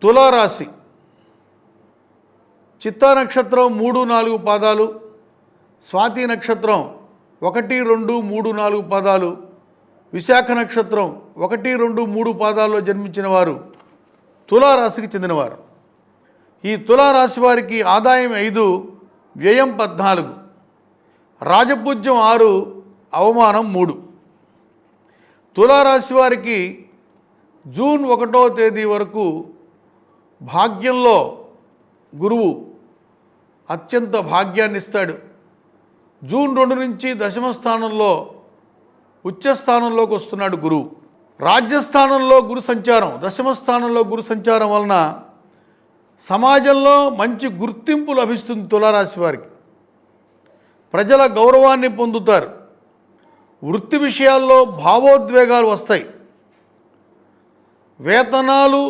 తులారాశి చిత్తా నక్షత్రం 3, 4 పాదాలు, స్వాతి నక్షత్రం 1, 2, 3, 4 పాదాలు, విశాఖ నక్షత్రం 1, 2, 3 పాదాల్లో జన్మించిన వారు తులారాశికి చెందినవారు. ఈ తులారాశి వారికి ఆదాయం 5, వ్యయం 14, రాజపూజ్యం 6, అవమానం 3. తులారాశి వారికి జూన్ 1వ తేదీ వరకు భాగ్యంలో గురువు అత్యంత భాగ్యాన్ని ఇస్తాడు. జూన్ 2 నుంచి దశమ స్థానంలో ఉచ్చస్థానంలోకి వస్తున్నాడు గురువు. రాజ్యస్థానంలో గురు సంచారం, దశమ స్థానంలో గురు సంచారం వలన సమాజంలో మంచి గుర్తింపు లభిస్తుంది. తులారాశి వారికి ప్రజల గౌరవాన్ని పొందుతారు. వృత్తి విషయాల్లో భావోద్వేగాలు వస్తాయి. వేతనాలు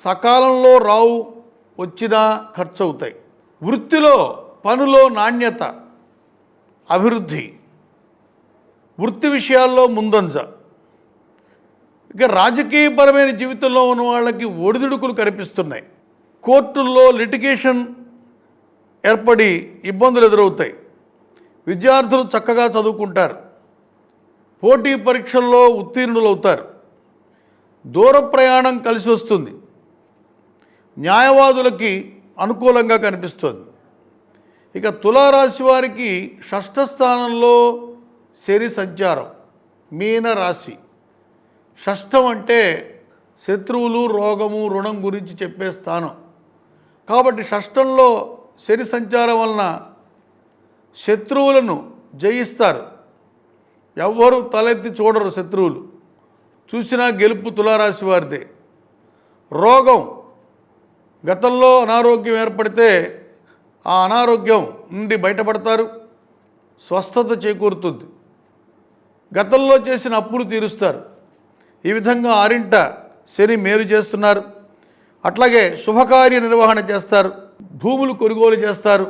సకాలంలో రావు, వచ్చినా ఖర్చు అవుతాయి. వృత్తిలో పనులో నాణ్యత, అభివృద్ధి, వృత్తి విషయాల్లో ముందంజ. ఇక రాజకీయపరమైన జీవితంలో ఉన్న వాళ్ళకి ఒడిదుడుకులు కనిపిస్తున్నాయి. కోర్టుల్లో లిటిగేషన్ ఏర్పడి ఇబ్బందులు ఎదురవుతాయి. విద్యార్థులు చక్కగా చదువుకుంటారు. పోటీ పరీక్షల్లో ఉత్తీర్ణులవుతారు. దూర ప్రయాణం కలిసి వస్తుంది. న్యాయవాదులకి అనుకూలంగా కనిపిస్తుంది. ఇక తులారాశి వారికి షష్ఠ స్థానంలో శని సంచారం, మీనరాశి. షష్ఠం అంటే శత్రువులు, రోగము, రుణం గురించి చెప్పే స్థానం. కాబట్టి షష్ఠంలో శని సంచారం వలన శత్రువులను జయిస్తారు. ఎవ్వరూ తలెత్తి చూడరు. శత్రువులు చూసినా గెలుపు తులారాశి వారిదే. రోగం, గతంలో అనారోగ్యం ఏర్పడితే ఆ అనారోగ్యం నుండి బయటపడతారు. స్వస్థత చేకూరుతుంది. గతంలో చేసిన అప్పులు తీరుస్తారు. ఈ విధంగా 6 శని మేలు చేస్తున్నారు. అట్లాగే శుభకార్య నిర్వహణ చేస్తారు. భూములు కొనుగోలు చేస్తారు.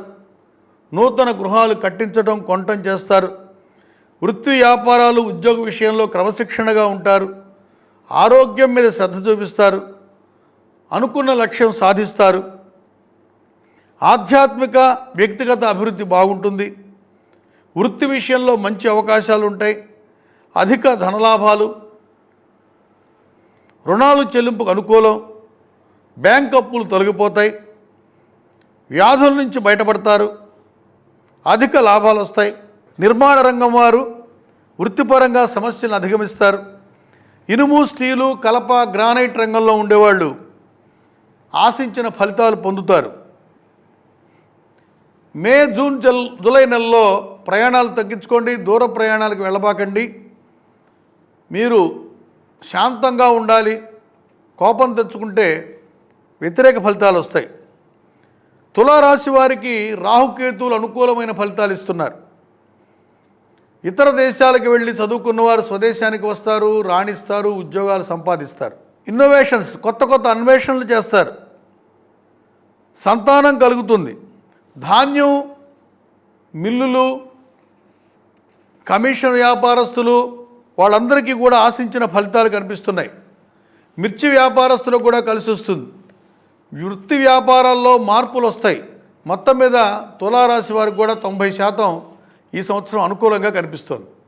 నూతన గృహాలు కట్టించడం, కొనటం చేస్తారు. వృత్తి వ్యాపారాలు, ఉద్యోగ విషయంలో క్రమశిక్షణగా ఉంటారు. ఆరోగ్యం మీద శ్రద్ధ చూపిస్తారు. అనుకున్న లక్ష్యం సాధిస్తారు. ఆధ్యాత్మిక, వ్యక్తిగత అభివృద్ధి బాగుంటుంది. వృత్తి విషయంలో మంచి అవకాశాలు ఉంటాయి. అధిక ధనలాభాలు, రుణాలు చెల్లింపుకు అనుకూలం. బ్యాంక్ అప్పులు తొలగిపోతాయి. వ్యాధుల నుంచి బయటపడతారు. అధిక లాభాలు వస్తాయి. నిర్మాణ రంగం వారు వృత్తిపరంగా సమస్యలను అధిగమిస్తారు. ఇనుము, స్టీలు, కలప, గ్రానైట్ రంగంలో ఉండేవాళ్ళు ఆశించిన ఫలితాలు పొందుతారు. మే, జూన్, జూలై నెలలో ప్రయాణాలు తగ్గించుకోండి. దూర ప్రయాణాలకు వెళ్ళబాకండి. మీరు శాంతంగా ఉండాలి. కోపం తెచ్చుకుంటే వ్యతిరేక ఫలితాలు వస్తాయి. తులారాశి వారికి రాహుకేతువులు అనుకూలమైన ఫలితాలు ఇస్తున్నారు. ఇతర దేశాలకు వెళ్ళి చదువుకున్నవారు స్వదేశానికి వస్తారు, రాణిస్తారు, ఉద్యోగాలు సంపాదిస్తారు. ఇన్నోవేషన్స్, కొత్త కొత్త అన్వేషణలు చేస్తారు. సంతానం కలుగుతుంది. ధాన్యం మిల్లులు, కమిషన్ వ్యాపారస్తులు వాళ్ళందరికీ కూడా ఆశించిన ఫలితాలు కనిపిస్తున్నాయి. మిర్చి వ్యాపారస్తులకు కూడా కలిసి వస్తుంది. వృత్తి వ్యాపారాల్లో మార్పులు వస్తాయి. మొత్తం మీద తులారాశి వారికి కూడా 90% ఈ సంవత్సరం అనుకూలంగా కనిపిస్తుంది.